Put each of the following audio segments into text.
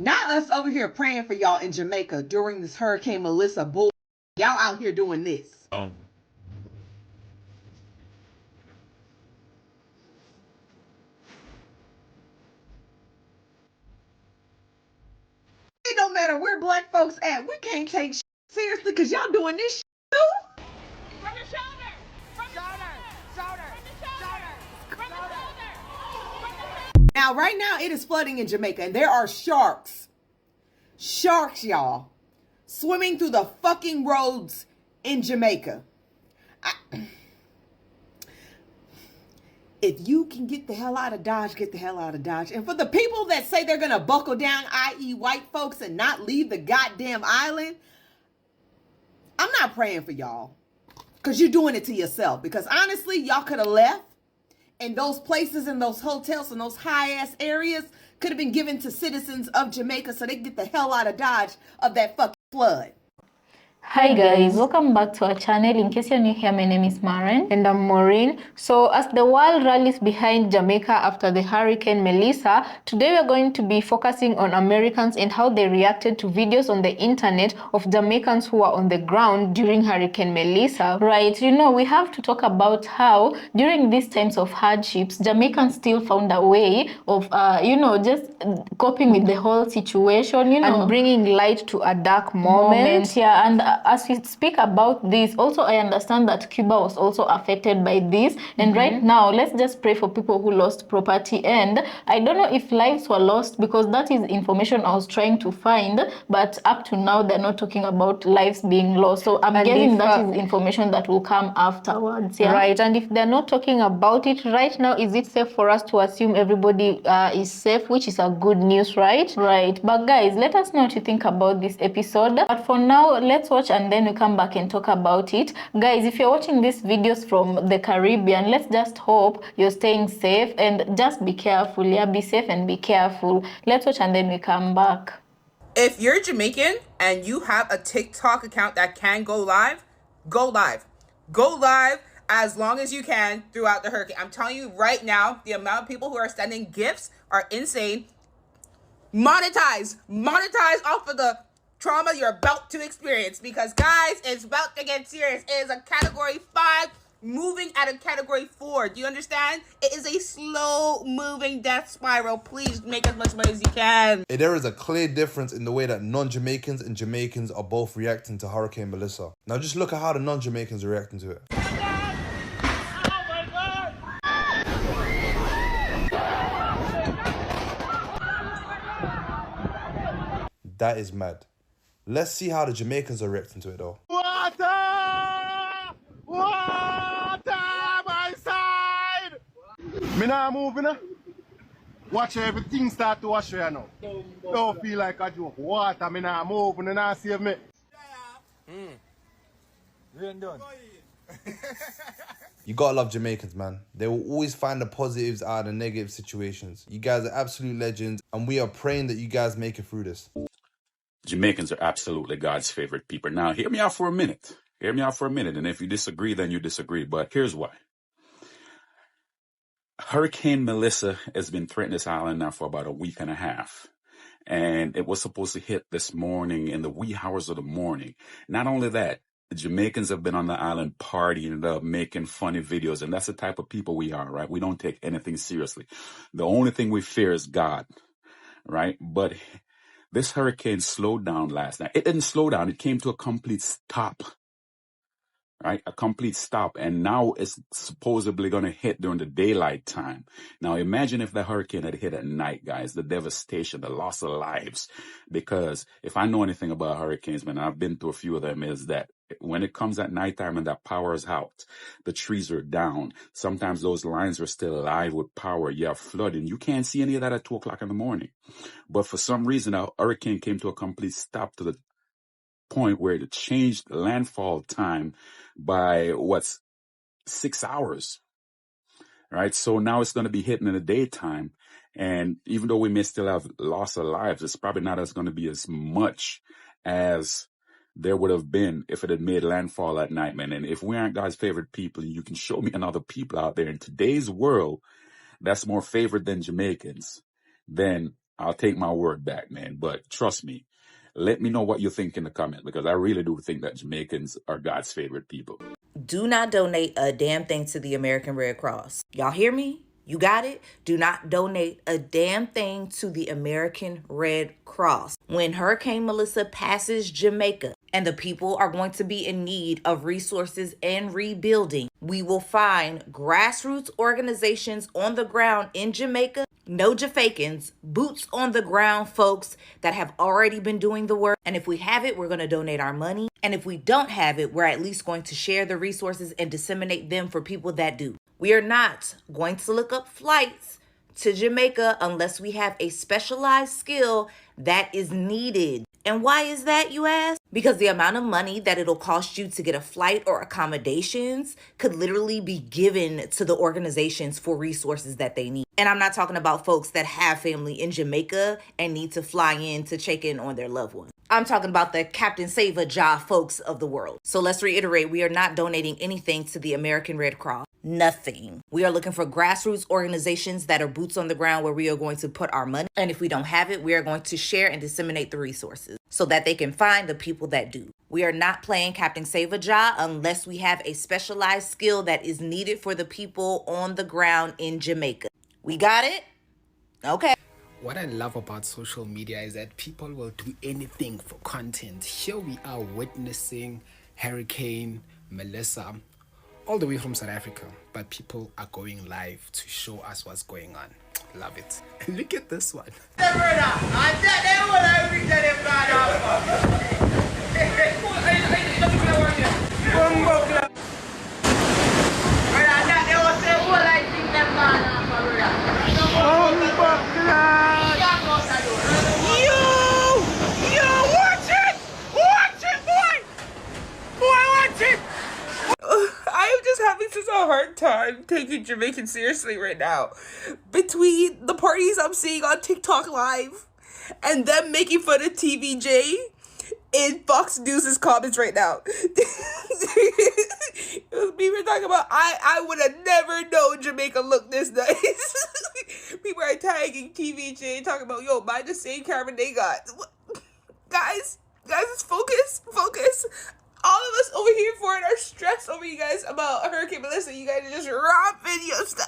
Not us over here praying for y'all in Jamaica during this Hurricane Melissa bull. Y'all out here doing this. It don't matter where black folks at. We can't take shit seriously because y'all doing this shit too. From the shoulder. From the shoulder. Now, right now, it is flooding in Jamaica, and there are sharks. Sharks, y'all. Swimming through the fucking roads in Jamaica. If you can get the hell out of Dodge, get the hell out of Dodge. And for the people that say they're going to buckle down, i.e. white folks, and not leave the goddamn island, I'm not praying for y'all. Because you're doing it to yourself. Because honestly, y'all could have left. And those places and those hotels and those high-ass areas could have been given to citizens of Jamaica so they can get the hell out of Dodge of that fucking flood. Hi guys, welcome back to our channel. In case you're new here, my name is Maren and I'm Maureen. So as the world rallies behind Jamaica after the Hurricane Melissa, today we're going to be focusing on Americans and how they reacted to videos on the internet of Jamaicans who were on the ground during Hurricane Melissa. Right, you know, we have to talk about how during these times of hardships, Jamaicans still found a way of, just coping with the whole situation, and bringing light to a dark moment. Yeah, and as we speak about this, also I understand that Cuba was also affected by this. And right now, let's just pray for people who lost property. And I don't know if lives were lost because that is information I was trying to find. But up to now, they're not talking about lives being lost. So I'm guessing that is information that will come afterwards. Yeah? Right. And if they're not talking about it right now, is it safe for us to assume everybody is safe, which is a good news, right? Right. But guys, let us know what you think about this episode. But for now, let's watch and then we come back and talk about it. Guys, if you're watching these videos from the Caribbean, let's just hope you're staying safe and just be careful. Yeah, be safe and be careful. Let's watch and then we come back. If you're Jamaican and you have a TikTok account that can go live, go live. Go live as long as you can throughout the hurricane. I'm telling you right now, the amount of people who are sending gifts are insane. Monetize off of the trauma you're about to experience, because guys, it's about to get serious. It is a category 5 moving at a category 4. Do you understand? It is a slow moving death spiral. Please make as much money as you can. There is a clear difference in the way that non-Jamaicans and Jamaicans are both reacting to Hurricane Melissa. Now just look at how the non-Jamaicans are reacting to it. That is mad. Let's see how the Jamaicans are reacting to it though. Water! Water, my side! Me not moving. Watch everything start to wash here now. Don't feel like a joke. Water, me not moving, and not save me. Rain done. You gotta love Jamaicans, man. They will always find the positives out of the negative situations. You guys are absolute legends, and we are praying that you guys make it through this. Jamaicans are absolutely God's favorite people. Now, hear me out for a minute. Hear me out for a minute. And if you disagree, then you disagree. But here's why. Hurricane Melissa has been threatening this island now for about a week and a half. And it was supposed to hit this morning in the wee hours of the morning. Not only that, the Jamaicans have been on the island partying up, making funny videos. And that's the type of people we are, right? We don't take anything seriously. The only thing we fear is God, right? But this hurricane slowed down last night. It didn't slow down. It came to a complete stop, right? A complete stop. And now it's supposedly going to hit during the daylight time. Now, imagine if the hurricane had hit at night, guys, the devastation, the loss of lives. Because if I know anything about hurricanes, man, I've been through a few of them, is that when it comes at nighttime and that power is out, the trees are down. Sometimes those lines are still alive with power. You have flooding. You can't see any of that at 2 o'clock in the morning. But for some reason, a hurricane came to a complete stop to the point where it changed landfall time by 6 hours, right? So now it's going to be hitting in the daytime. And even though we may still have loss of lives, it's probably not going to be as much as there would have been if it had made landfall at night, man. And if we aren't God's favorite people, you can show me another people out there in today's world that's more favored than Jamaicans, then I'll take my word back, man. But trust me, let me know what you think in the comment, because I really do think that Jamaicans are God's favorite people. Do not donate a damn thing to the American Red Cross. Y'all hear me? You got it? Do not donate a damn thing to the American Red Cross. When Hurricane Melissa passes Jamaica and the people are going to be in need of resources and rebuilding, we will find grassroots organizations on the ground in Jamaica. No Jamaicans, boots on the ground folks that have already been doing the work. And if we have it, we're going to donate our money. And if we don't have it, we're at least going to share the resources and disseminate them for people that do. We are not going to look up flights to Jamaica unless we have a specialized skill that is needed. And why is that, you ask? Because the amount of money that it'll cost you to get a flight or accommodations could literally be given to the organizations for resources that they need. And I'm not talking about folks that have family in Jamaica and need to fly in to check in on their loved one. I'm talking about the Captain Save-A-Jah folks of the world. So let's reiterate, we are not donating anything to the American Red Cross. Nothing. We are looking for grassroots organizations that are boots on the ground where we are going to put our money. And if we don't have it, we are going to share and disseminate the resources so that they can find the people that do. We are not playing Captain Save-A-Jah unless we have a specialized skill that is needed for the people on the ground in Jamaica. We got it? Okay. What I love about social media is that people will do anything for content. Here we are witnessing Hurricane Melissa all the way from South Africa, but people are going live to show us what's going on. Love it. Look at this one. I am just having such a hard time taking Jamaican seriously right now. Between the parties I'm seeing on TikTok Live and them making fun of TVJ in Fox News' comments right now. We were talking about, I would have never known Jamaica looked this nice. People are tagging TVJ, talking about, yo, buy the same camera they got. Guys, focus. All of us over here for it are stressed over you guys about Hurricane Melissa. You guys are just romping your stuff.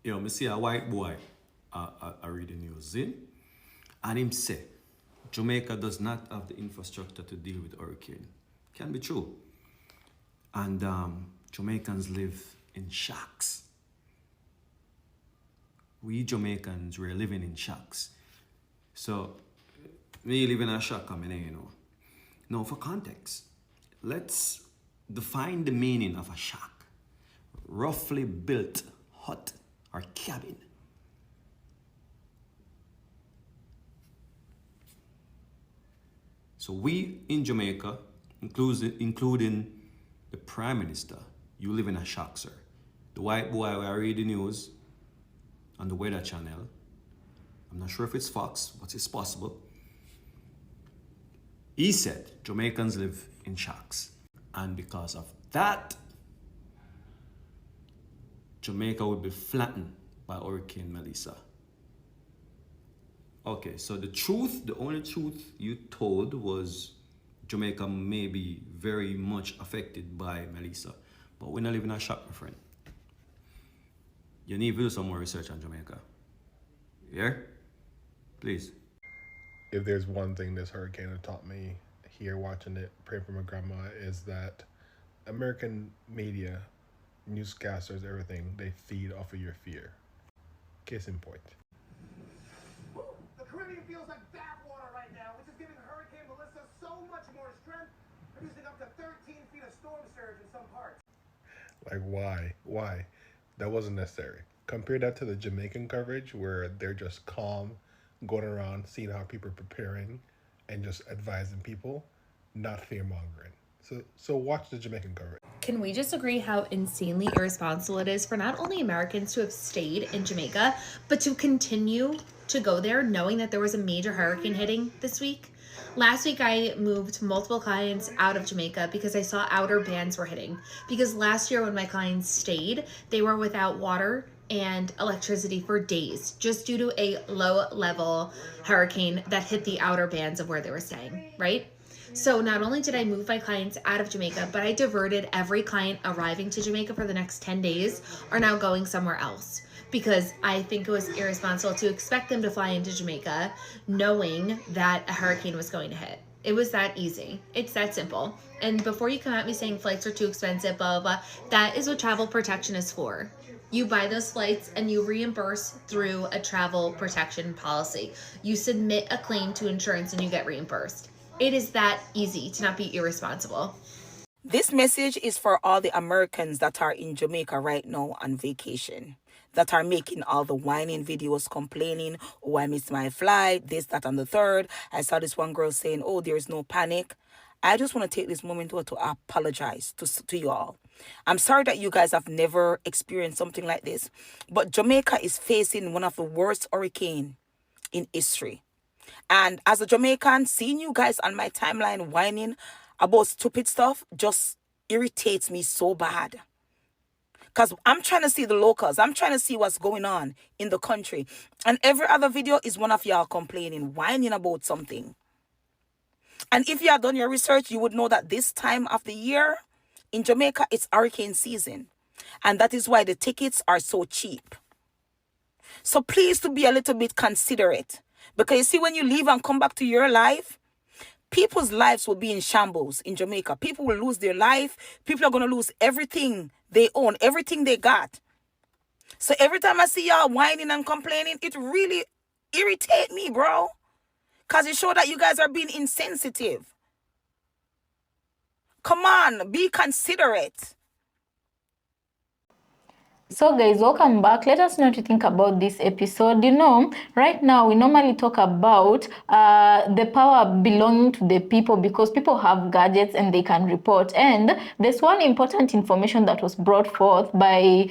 Yo, me see a white boy I read the news in, and him say Jamaica does not have the infrastructure to deal with hurricane. Can be true. And Jamaicans live in shacks. We Jamaicans, we're living in shacks. So, me live in a shack, I mean, you know. Now, for context, let's define the meaning of a shack. Roughly built hut or cabin. So we in Jamaica, including the Prime Minister, you live in a shack, sir. The white boy, I read the news on the Weather Channel. I'm not sure if it's Fox, but it's possible. He said Jamaicans live in shacks. And because of that, Jamaica would be flattened by Hurricane Melissa. Okay, so the only truth you told was Jamaica may be very much affected by Melissa. But we're not living in a shock, my friend. You need to do some more research on Jamaica. Yeah? Please. If there's one thing this hurricane had taught me here watching it, praying for my grandma, is that American media, newscasters, everything, they feed off of your fear. Case in point. The Caribbean feels like bathwater right now, which is giving Hurricane Melissa so much more strength, producing up to 13 feet of storm surge in some parts. Like, why? That wasn't necessary. Compare that to the Jamaican coverage where they're just calm, going around, seeing how people are preparing, and just advising people, not fear mongering. So watch the Jamaican coverage. Can we just agree how insanely irresponsible it is for not only Americans to have stayed in Jamaica, but to continue to go there knowing that there was a major hurricane hitting this week? Last week, I moved multiple clients out of Jamaica because I saw outer bands were hitting. Because last year when my clients stayed, they were without water and electricity for days just due to a low-level hurricane that hit the outer bands of where they were staying, right? So not only did I move my clients out of Jamaica, but I diverted every client arriving to Jamaica for the next 10 days are now going somewhere else, because I think it was irresponsible to expect them to fly into Jamaica knowing that a hurricane was going to hit. It was that easy. It's that simple. And before you come at me saying flights are too expensive, blah, blah, blah, that is what travel protection is for. You buy those flights and you reimburse through a travel protection policy. You submit a claim to insurance and you get reimbursed. It is that easy to not be irresponsible. This message is for all the Americans that are in Jamaica right now on vacation, that are making all the whining videos complaining, oh, I missed my flight, this, that, and the third. I saw this one girl saying, oh, there's no panic. I just want to take this moment to apologize to you all. I'm sorry that you guys have never experienced something like this, but Jamaica is facing one of the worst hurricanes in history. And as a Jamaican, seeing you guys on my timeline whining about stupid stuff just irritates me so bad. Because I'm trying to see the locals. I'm trying to see what's going on in the country. And every other video is one of y'all complaining, whining about something. And if you had done your research, you would know that this time of the year in Jamaica, it's hurricane season. And that is why the tickets are so cheap. So please to be a little bit considerate. Because you see, when you leave and come back to your life, people's lives will be in shambles in Jamaica. People will lose their life. People are going to lose everything they own, everything they got. So every time I see y'all whining and complaining, it really irritates me, bro. Because it shows that you guys are being insensitive. Come on, be considerate. So guys, welcome back. Let us know what you think about this episode. You know, right now we normally talk about the power belonging to the people, because people have gadgets and they can report. And there's one important information that was brought forth by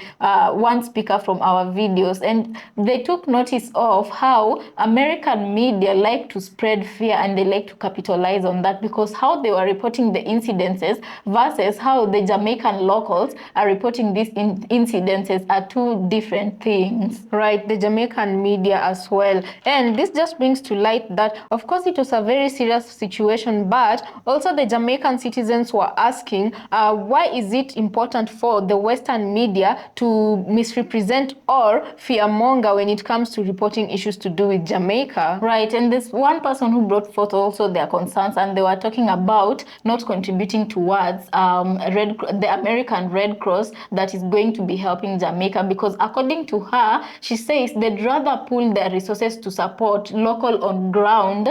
one speaker from our videos, and they took notice of how American media like to spread fear and they like to capitalize on that, because how they were reporting the incidences versus how the Jamaican locals are reporting these incidences are two different things, right? The Jamaican media as well. And this just brings to light that, of course, it was a very serious situation, but also the Jamaican citizens were asking, why is it important for the Western media to misrepresent or fearmonger when it comes to reporting issues to do with Jamaica, right? And there's one person who brought forth also their concerns, and they were talking about not contributing towards the American Red Cross that is going to be helping Jamaica, because according to her, she says they'd rather pool their resources to support local on ground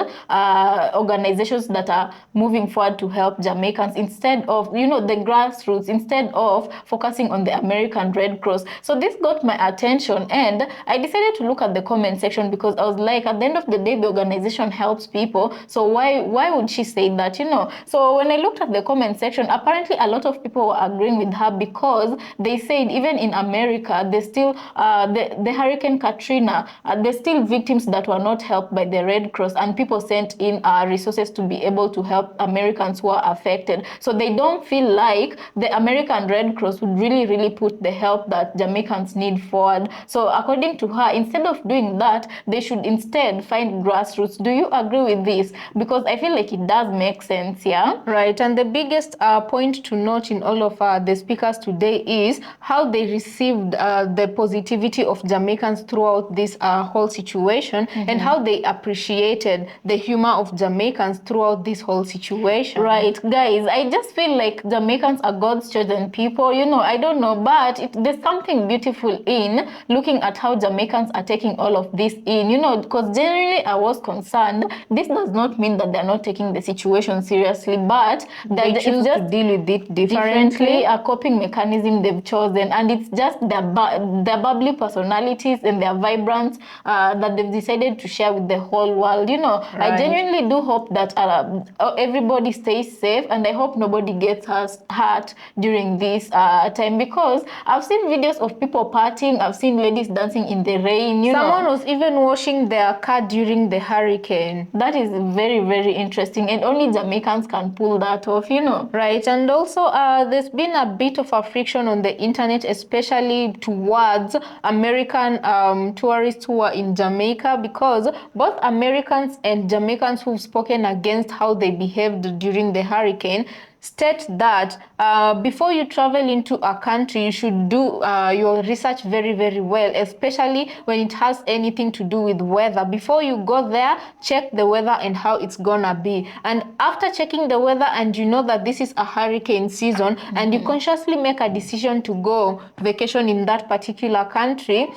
organizations that are moving forward to help Jamaicans instead of, you know, the grassroots, instead of focusing on the American Red Cross. So this got my attention, and I decided to look at the comment section, because I was like, at the end of the day, the organization helps people, so why would she say that, you know? So when I looked at the comment section, apparently a lot of people were agreeing with her, because they said even in America, there's still the Hurricane Katrina, there's still victims that were not helped by the Red Cross, and people sent in resources to be able to help Americans who are affected. So they don't feel like the American Red Cross would really put the help that Jamaicans need forward. So according to her, instead of doing that, they should instead find grassroots. Do you agree with this? Because I feel like it does make sense, yeah? Right, and the biggest point to note in all of the speakers today is how they received the positivity of Jamaicans throughout this whole situation, and how they appreciated the humor of Jamaicans throughout this whole situation. Right, guys, I just feel like Jamaicans are God's chosen people, you know, I don't know, but there's something beautiful in looking at how Jamaicans are taking all of this in, you know, because generally I was concerned. This does not mean that they're not taking the situation seriously, but they choose to deal with it differently, a coping mechanism they've chosen, and it's just just their bubbly personalities and their vibrance that they've decided to share with the whole world. You know, I genuinely do hope that everybody stays safe, and I hope nobody gets hurt during this time, because I've seen videos of people partying, I've seen ladies dancing in the rain. Someone was even washing their car during the hurricane. That is very, very interesting, and only Jamaicans can pull that off, you know, right? And also there's been a bit of a friction on the internet, especially towards American tourists who are in Jamaica, because both Americans and Jamaicans who've spoken against how they behaved during the hurricane state that before you travel into a country, you should do your research very, very well, especially when it has anything to do with weather. Before you go there, check the weather and how it's gonna be. And after checking the weather, and you know that this is a hurricane season, and you consciously make a decision to go vacation in that particular country,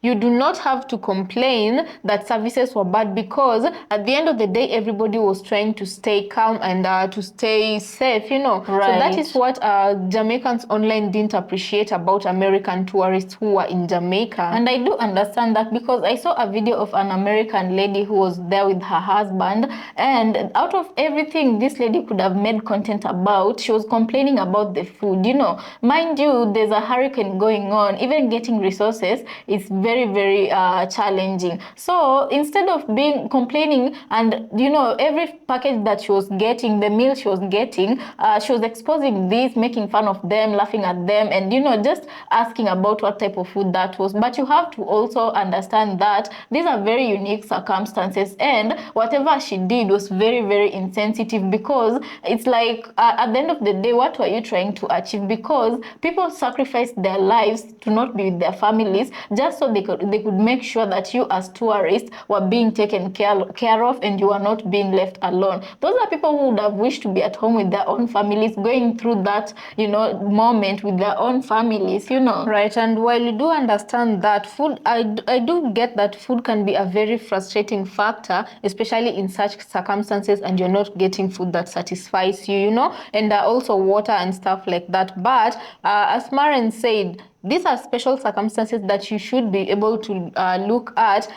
you do not have to complain that services were bad, because at the end of the day, everybody was trying to stay calm and to stay safe, you know. Right. So that is what Jamaicans online didn't appreciate about American tourists who were in Jamaica. And I do understand that, because I saw a video of an American lady who was there with her husband, and out of everything this lady could have made content about, she was complaining about the food, you know. Mind you, there's a hurricane going on. Even getting resources is very, very challenging. So instead of complaining, and you know, every package that she was getting, the meal she was getting, she was exposing this, making fun of them, laughing at them, and you know, just asking about what type of food that was. But you have to also understand that these are very unique circumstances, and whatever she did was very, very insensitive, because it's like at the end of the day, what were you trying to achieve? Because people sacrificed their lives to not be with their families just so they could make sure that you as tourists were being taken care of, and you are not being left alone. Those are people who would have wished to be at home with their own families, going through that, you know, moment with their own families, you know. Right. And while you do understand that food, I do get that food can be a very frustrating factor, especially in such circumstances, and you're not getting food that satisfies you, you know, and also water and stuff like that. But as Maren said, these are special circumstances that you should be able to look at.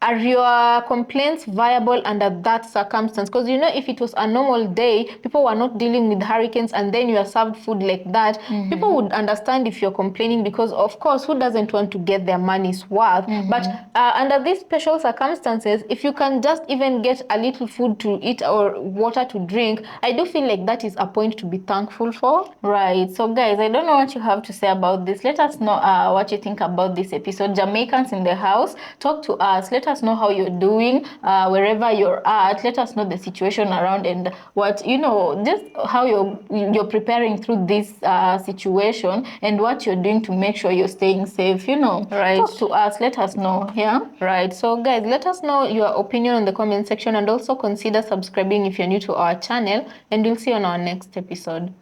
Are your complaints viable under that circumstance? Because you know, if it was a normal day, people were not dealing with hurricanes, and then you are served food like that, people would understand if you're complaining, because of course, who doesn't want to get their money's worth? But under these special circumstances, if you can just even get a little food to eat or water to drink, I do feel like that is a point to be thankful for. Right. So guys, I don't know what you have to say about this. Let us know what you think about this episode. Jamaicans in the house, talk to us. Let us know how you're doing wherever you're at. Let us know the situation around, and what, you know, just how you're preparing through this situation, and what you're doing to make sure you're staying safe, you know. Right. Talk to us. Let us know. Yeah. Right. So guys, let us know your opinion in the comment section, and also consider subscribing if you're new to our channel, and we'll see you on our next episode.